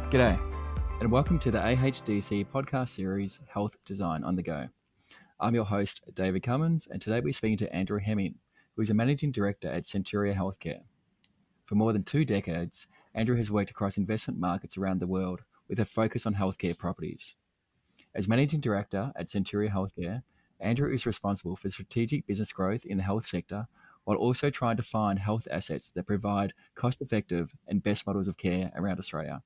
G'day, and welcome to the AHDC podcast series, Health Design on the Go. I'm your host, David Cummins, and today we're speaking to Andrew Hemming, who is a managing director at Centuria Healthcare. For more than 2 decades, Andrew has worked across investment markets around the world with a focus on healthcare properties. As managing director at Centuria Healthcare, Andrew is responsible for strategic business growth in the health sector while also trying to find health assets that provide cost-effective and best models of care around Australia.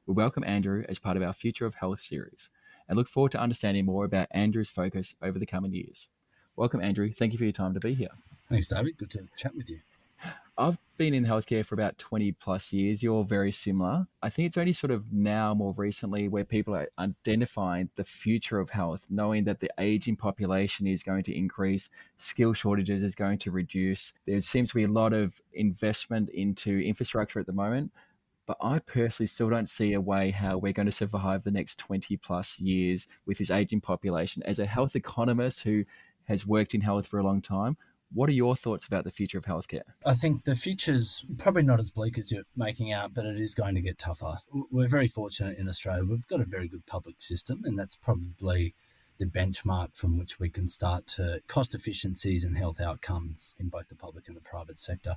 We welcome Andrew as part of our Future of Health series and look forward to understanding more about Andrew's focus over the coming years. Welcome, Andrew. Thank you for your time to be here. Thanks, David. Good to chat with you. I've been in healthcare for about 20 plus years. You're very similar. I think it's only sort of now more recently where people are identifying the future of health, knowing that the aging population is going to increase, skill shortages is going to reduce. There seems to be a lot of investment into infrastructure at the moment. But I personally still don't see a way how we're going to survive the next 20 plus years with this aging population. As a health economist who has worked in health for a long time, what are your thoughts about the future of healthcare? I think the future's probably not as bleak as you're making out, but it is going to get tougher. We're very fortunate in Australia. We've got a very good public system, and that's probably the benchmark from which we can start to cost efficiencies and health outcomes in both the public and the private sector.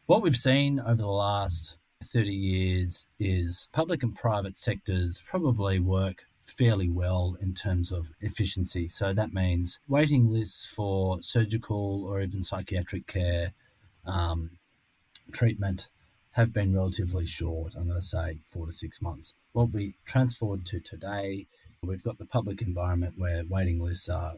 What we've seen over the last 30 years is public and private sectors probably work fairly well in terms of efficiency. So that means waiting lists for surgical or even psychiatric care treatment have been relatively short. I'm going to say 4 to 6 months. What we transformed to today, we've got the public environment where waiting lists are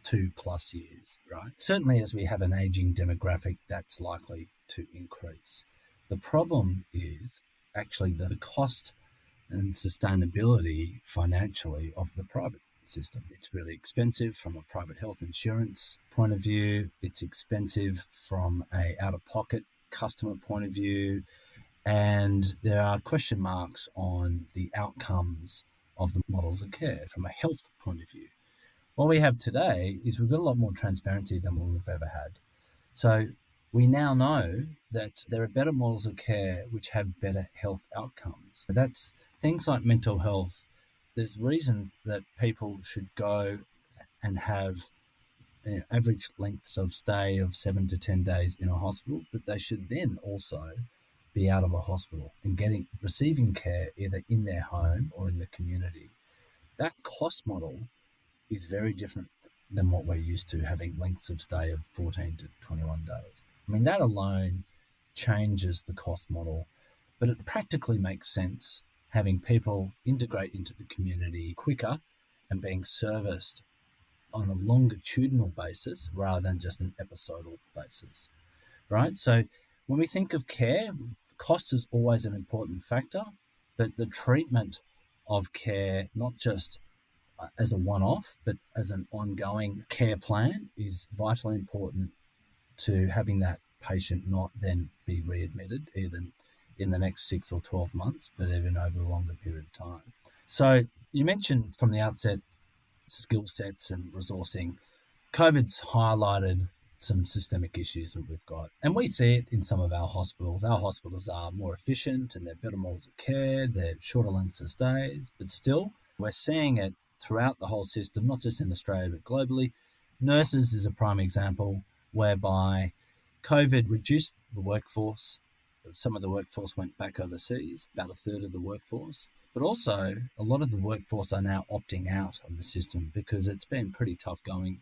2+ years, right? Certainly as we have an aging demographic, that's likely to increase. The problem is actually the cost and sustainability financially of the private system. It's really expensive from a private health insurance point of view. It's expensive from a out-of-pocket customer point of view. And there are question marks on the outcomes of the models of care from a health point of view. What we have today is we've got a lot more transparency than what we've ever had. So we now know that there are better models of care which have better health outcomes. That's things like mental health. There's reasons that people should go and have average lengths of stay of 7 to 10 days in a hospital, but they should then also be out of a hospital and receiving care either in their home or in the community. That cost model is very different than what we're used to, having lengths of stay of 14 to 21 days. I mean, that alone changes the cost model, but it practically makes sense having people integrate into the community quicker and being serviced on a longitudinal basis rather than just an episodal basis, right? So when we think of care, cost is always an important factor, but the treatment of care, not just as a one-off, but as an ongoing care plan is vitally important to having that patient not then be readmitted even in the next 6 or 12 months, but even over a longer period of time. So you mentioned from the outset skill sets and resourcing. COVID's highlighted some systemic issues that we've got, and we see it in some of our hospitals. Our hospitals are more efficient and they're better models of care, they're shorter lengths of stays, but still we're seeing it throughout the whole system, not just in Australia, but globally. Nurses is a prime example whereby COVID reduced the workforce. Some of the workforce went back overseas, about a third of the workforce. But also, a lot of the workforce are now opting out of the system because it's been pretty tough going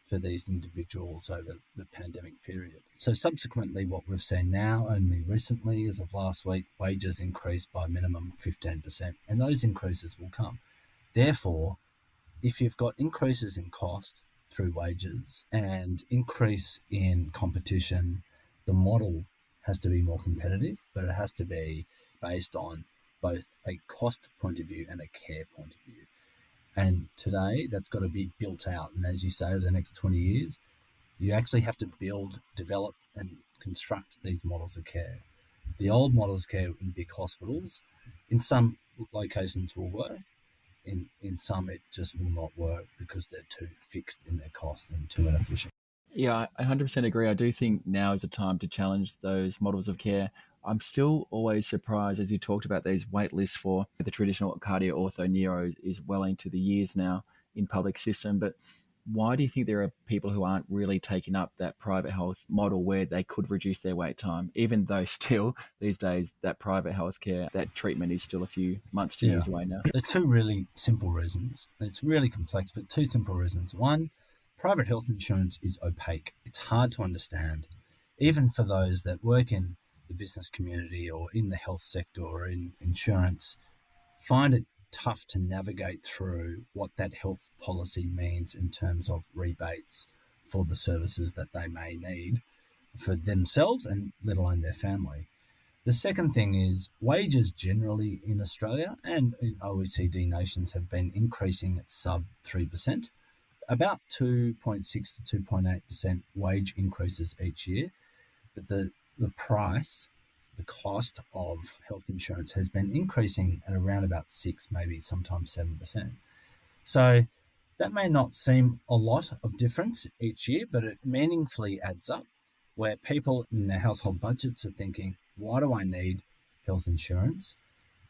for these individuals over the pandemic period. So subsequently, what we've seen now, only recently, as of last week, wages increased by minimum 15%, and those increases will come. Therefore, if you've got increases in cost through wages and increase in competition, the model has to be more competitive, but it has to be based on both a cost point of view and a care point of view. And today, that's got to be built out. And as you say, over the next 20 years, you actually have to build, develop, and construct these models of care. The old models of care in big hospitals, in some locations will work. In some, it just will not work because they're too fixed in their costs and too inefficient. Yeah, I 100% agree. I do think now is a time to challenge those models of care. I'm still always surprised, as you talked about, these wait lists for the traditional cardio ortho neuro is well into the years now in public system. But why do you think there are people who aren't really taking up that private health model where they could reduce their wait time, even though still these days that private healthcare, that treatment is still a few months to Yeah. years away now? There's two really simple reasons. It's really complex, but two simple reasons. One, private health insurance is opaque. It's hard to understand, even for those that work in the business community or in the health sector or in insurance, find it tough to navigate through what that health policy means in terms of rebates for the services that they may need for themselves and let alone their family. The second thing is wages generally in Australia and in OECD nations have been increasing at sub 3%, about 2.6 to 2.8% wage increases each year. But the price, the cost of health insurance has been increasing at around about 6, maybe sometimes 7%. So that may not seem a lot of difference each year, but it meaningfully adds up where people in their household budgets are thinking, why do I need health insurance?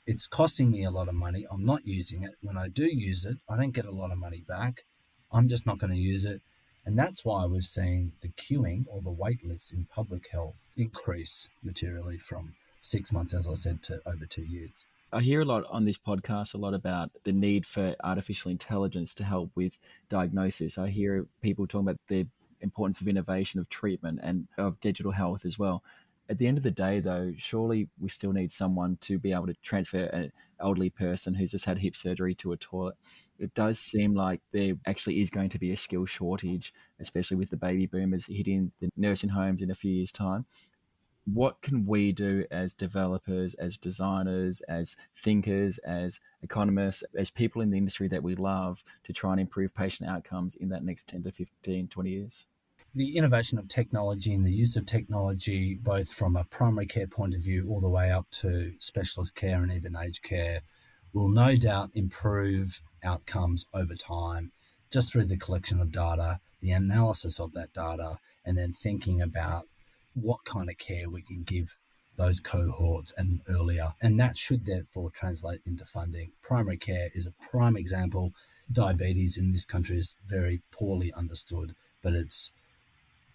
It's costing me a lot of money. I'm not using it. When I do use it, I don't get a lot of money back. I'm just not going to use it. And that's why we've seen the queuing or the wait lists in public health increase materially from 6 months, as I said, to over 2 years. I hear a lot on this podcast, a lot about the need for artificial intelligence to help with diagnosis. I hear people talking about the importance of innovation, of treatment, and of digital health as well. At the end of the day, though, surely we still need someone to be able to transfer an elderly person who's just had hip surgery to a toilet. It does seem like there actually is going to be a skill shortage, especially with the baby boomers hitting the nursing homes in a few years' time. What can we do as developers, as designers, as thinkers, as economists, as people in the industry that we love to try and improve patient outcomes in that next 10 to 15, 20 years? The innovation of technology and the use of technology, both from a primary care point of view all the way up to specialist care and even aged care, will no doubt improve outcomes over time just through the collection of data, the analysis of that data, and then thinking about what kind of care we can give those cohorts and earlier. And that should therefore translate into funding. Primary care is a prime example. Diabetes in this country is very poorly understood, but it's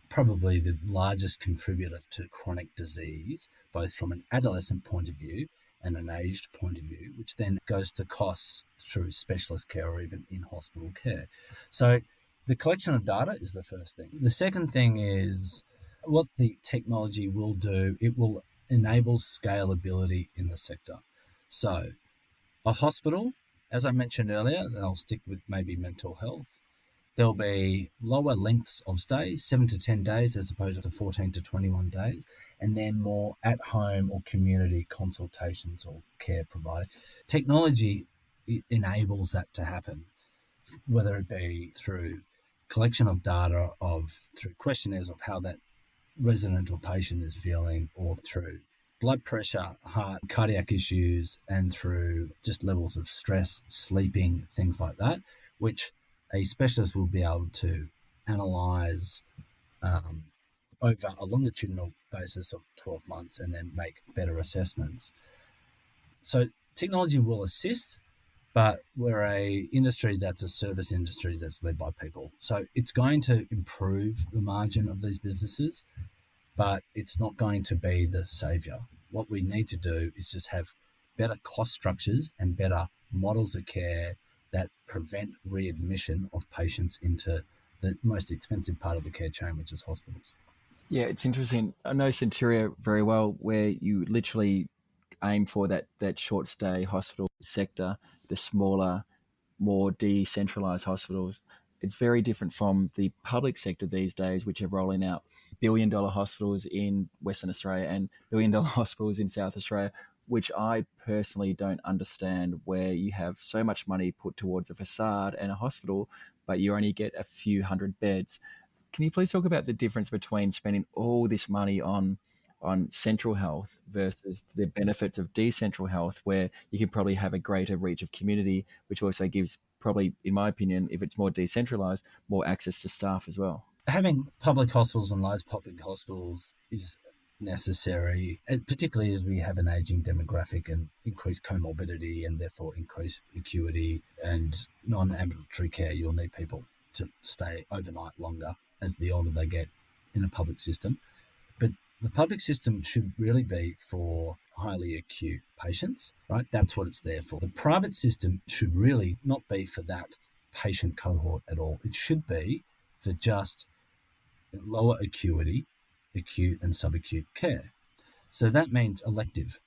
probably the largest contributor to chronic disease, both from an adolescent point of view and an aged point of view, which then goes to costs through specialist care or even in hospital care. So the collection of data is the first thing. The second thing is what the technology will do, it will enable scalability in the sector. So a hospital, as I mentioned earlier, and I'll stick with maybe mental health, there'll be lower lengths of stay, 7 to 10 days as opposed to 14 to 21 days, and then more at-home or community consultations or care provided. Technology enables that to happen, whether it be through collection of data through questionnaires of how that resident or patient is feeling, or through blood pressure, heart, cardiac issues, and through just levels of stress, sleeping, things like that, which a specialist will be able to analyze over a longitudinal basis of 12 months and then make better assessments. So technology will assist, but we're a industry that's a service industry that's led by people. So it's going to improve the margin of these businesses, but it's not going to be the savior. What we need to do is just have better cost structures and better models of care that prevent readmission of patients into the most expensive part of the care chain, which is hospitals. Yeah, it's interesting. I know Centuria very well, where you literally aim for that short stay hospital sector, the smaller, more decentralized hospitals. It's very different from the public sector these days, which are rolling out $1 billion hospitals in Western Australia and $1 billion hospitals in South Australia, which I personally don't understand, where you have so much money put towards a facade and a hospital, but you only get a few hundred beds. Can you please talk about the difference between spending all this money on central health versus the benefits of decentral health, where you can probably have a greater reach of community, which also gives probably, in my opinion, if it's more decentralized, more access to staff as well? Having public hospitals and large public hospitals is necessary, particularly as we have an aging demographic and increased comorbidity and therefore increased acuity and non-ambulatory care. You'll need people to stay overnight longer as the older they get in a public system. But the public system should really be for highly acute patients, right? That's what it's there for. The private system should really not be for that patient cohort at all. It should be for just lower acuity, acute and subacute care. So that means elective.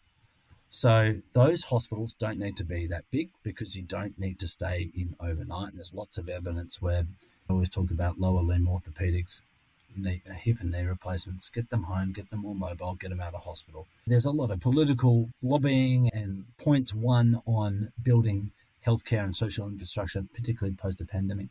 So those hospitals don't need to be that big because you don't need to stay in overnight. And there's lots of evidence where I always talk about lower limb orthopedics, hip and knee replacements, get them home, get them more mobile, get them out of hospital. There's a lot of political lobbying and points won on building healthcare and social infrastructure, particularly post the pandemic.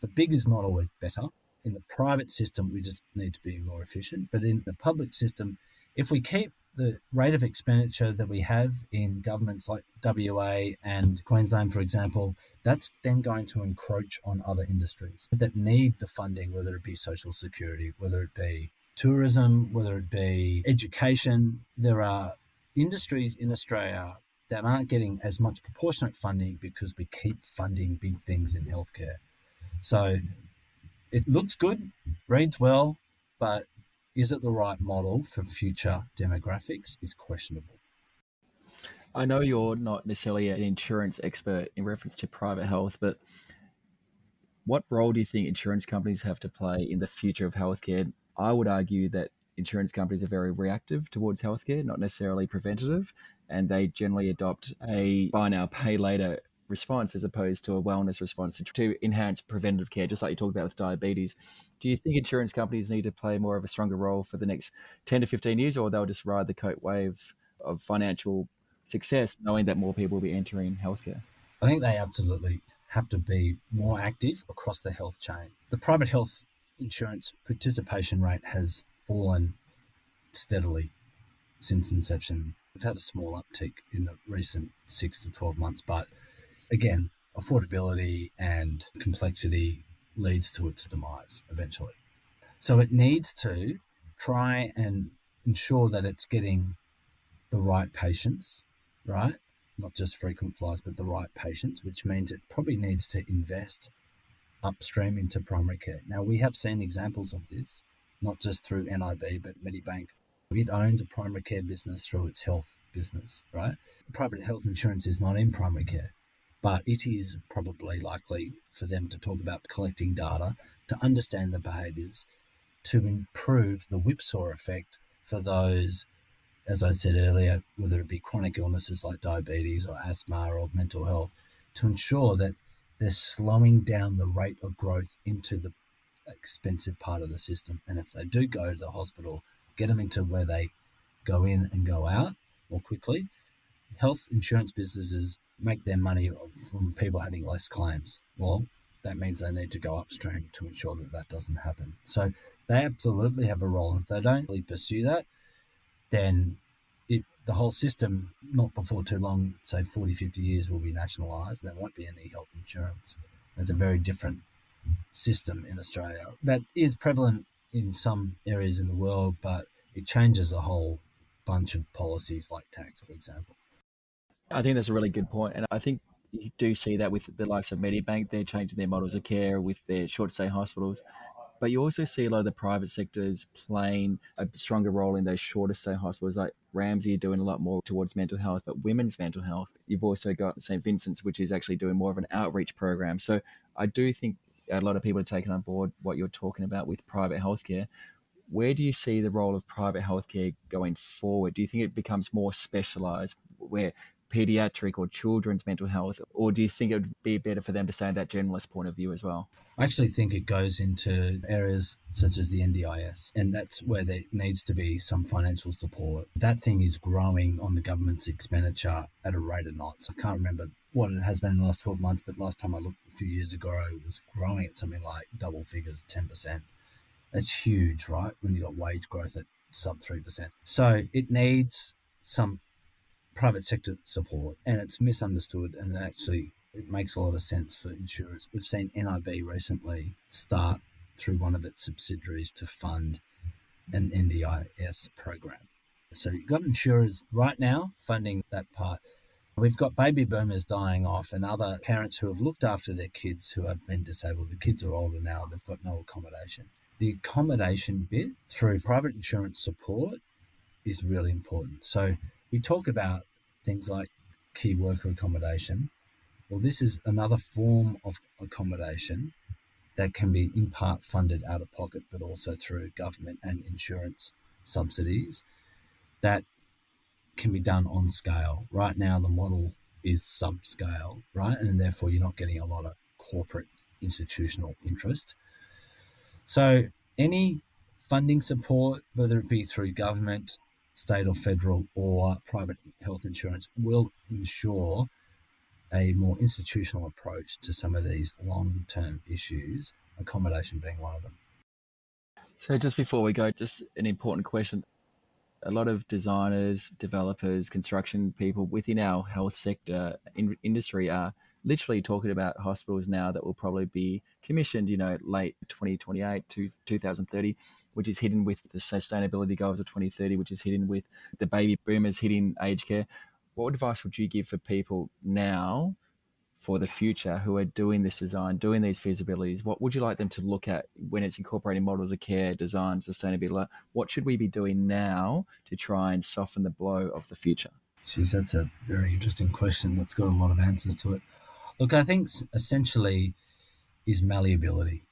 But big is not always better. In the private system, we just need to be more efficient. But in the public system, if we keep the rate of expenditure that we have in governments like WA and Queensland, for example, that's then going to encroach on other industries that need the funding, whether it be social security, whether it be tourism, whether it be education. There are industries in Australia that aren't getting as much proportionate funding because we keep funding big things in healthcare. So it looks good, reads well, but is it the right model for future demographics is questionable. I know you're not necessarily an insurance expert in reference to private health, but what role do you think insurance companies have to play in the future of healthcare? I would argue that insurance companies are very reactive towards healthcare, not necessarily preventative, and they generally adopt a buy now, pay later response as opposed to a wellness response to enhance preventative care, just like you talked about with diabetes. Do you think insurance companies need to play more of a stronger role for the next 10 to 15 years, or they'll just ride the coat wave of financial success, knowing that more people will be entering healthcare? I think they absolutely have to be more active across the health chain. The private health insurance participation rate has fallen steadily since inception. We've had a small uptick in the recent 6 to 12 months, but again, affordability and complexity leads to its demise eventually. So it needs to try and ensure that it's getting the right patients, right? Not just frequent flyers, but the right patients, which means it probably needs to invest upstream into primary care. Now, we have seen examples of this, not just through NIB, but Medibank. It owns a primary care business through its health business, right? Private health insurance is not in primary care, but it is probably likely for them to talk about collecting data to understand the behaviours, to improve the whipsaw effect for those, as I said earlier, whether it be chronic illnesses like diabetes or asthma or mental health, to ensure that they're slowing down the rate of growth into the expensive part of the system. And if they do go to the hospital, get them into where they go in and go out more quickly. Health insurance businesses make their money from people having less claims. Well, that means they need to go upstream to ensure that that doesn't happen. So they absolutely have a role. If they don't really pursue that, then the whole system, not before too long, say 40, 50 years, will be nationalised. There won't be any health insurance. It's a very different system in Australia that is prevalent in some areas in the world, but it changes a whole bunch of policies like tax, for example. I think that's a really good point, and I think you do see that with the likes of Medibank. They're changing their models of care with their short stay hospitals, but you also see a lot of the private sectors playing a stronger role in those shorter stay hospitals, like Ramsay doing a lot more towards mental health, but women's mental health. You've also got St. Vincent's, which is actually doing more of an outreach program. So I do think a lot of people are taking on board what you're talking about with private healthcare. Where do you see the role of private healthcare going forward? Do you think it becomes more specialized, where pediatric or children's mental health, or do you think it would be better for them to stay in that generalist point of view as well? I actually think it goes into areas such as the NDIS, and that's where there needs to be some financial support. That thing is growing on the government's expenditure at a rate of knots. I can't remember what it has been in the last 12 months, but last time I looked a few years ago, it was growing at something like double figures, 10%. That's huge, right? When you've got wage growth at sub 3%. So it needs some private sector support, and it's misunderstood, and actually it makes a lot of sense for insurers. We've seen NIB recently start through one of its subsidiaries to fund an NDIS program. So you've got insurers right now funding that part. We've got baby boomers dying off and other parents who have looked after their kids who have been disabled. The kids are older now, they've got no accommodation. The accommodation bit through private insurance support is really important. So we talk about things like key worker accommodation. Well, this is another form of accommodation that can be in part funded out of pocket, but also through government and insurance subsidies that can be done on scale. Right now, the model is subscale, right? And therefore, you're not getting a lot of corporate institutional interest. So any funding support, whether it be through government, state or federal, or private health insurance, will ensure a more institutional approach to some of these long-term issues, accommodation being one of them. So just before we go, just an important question. A lot of designers, developers, construction people within our health sector industry are literally talking about hospitals now that will probably be commissioned, late 2028 to 2030, which is hidden with the sustainability goals of 2030, which is hidden with the baby boomers hitting aged care. What advice would you give for people now for the future who are doing this design, doing these feasibilities? What would you like them to look at when it's incorporating models of care, design, sustainability? What should we be doing now to try and soften the blow of the future? Geez, that's a very interesting question that's got a lot of answers to it. Look, I think essentially is malleability.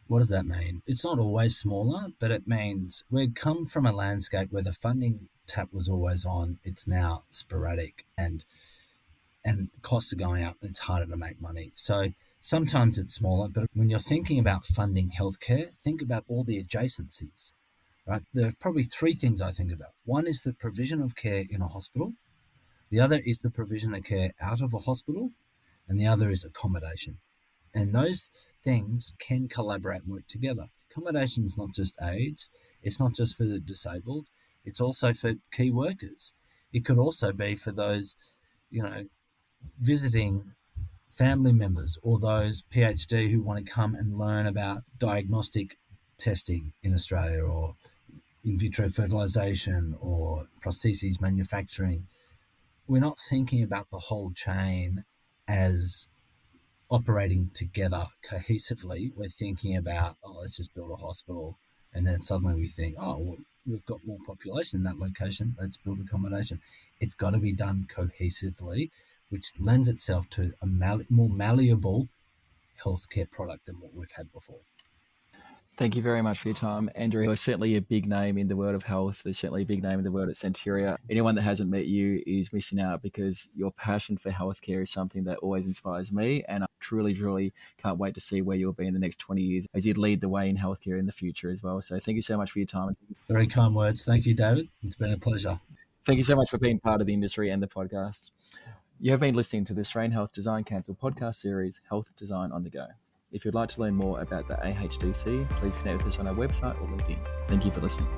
What does that mean? It's not always smaller, but it means we come from a landscape where the funding tap was always on. It's now sporadic and costs are going up. It's harder to make money. So sometimes it's smaller, but when you're thinking about funding healthcare, think about all the adjacencies, right? There are probably three things I think about. One is the provision of care in a hospital. The other is the provision of care out of a hospital. And the other is accommodation. And those things can collaborate and work together. Accommodation is not just aids. It's not just for the disabled. It's also for key workers. It could also be for those, visiting family members or those PhD who want to come and learn about diagnostic testing in Australia or in vitro fertilization or prostheses manufacturing. We're not thinking about the whole chain as operating together cohesively. We're thinking about, let's just build a hospital. And then suddenly we think, we've got more population in that location. Let's build accommodation. It's got to be done cohesively, which lends itself to a more malleable healthcare product than what we've had before. Thank you very much for your time, Andrew. You're certainly a big name in the world of health. There's certainly a big name in the world at Centuria. Anyone that hasn't met you is missing out because your passion for healthcare is something that always inspires me. And I truly, truly can't wait to see where you'll be in the next 20 years as you lead the way in healthcare in the future as well. So thank you so much for your time. Very kind words. Thank you, David. It's been a pleasure. Thank you so much for being part of the industry and the podcast. You have been listening to the Australian Health Design Council podcast series, Health Design on the Go. If you'd like to learn more about the AHDC, please connect with us on our website or LinkedIn. Thank you for listening.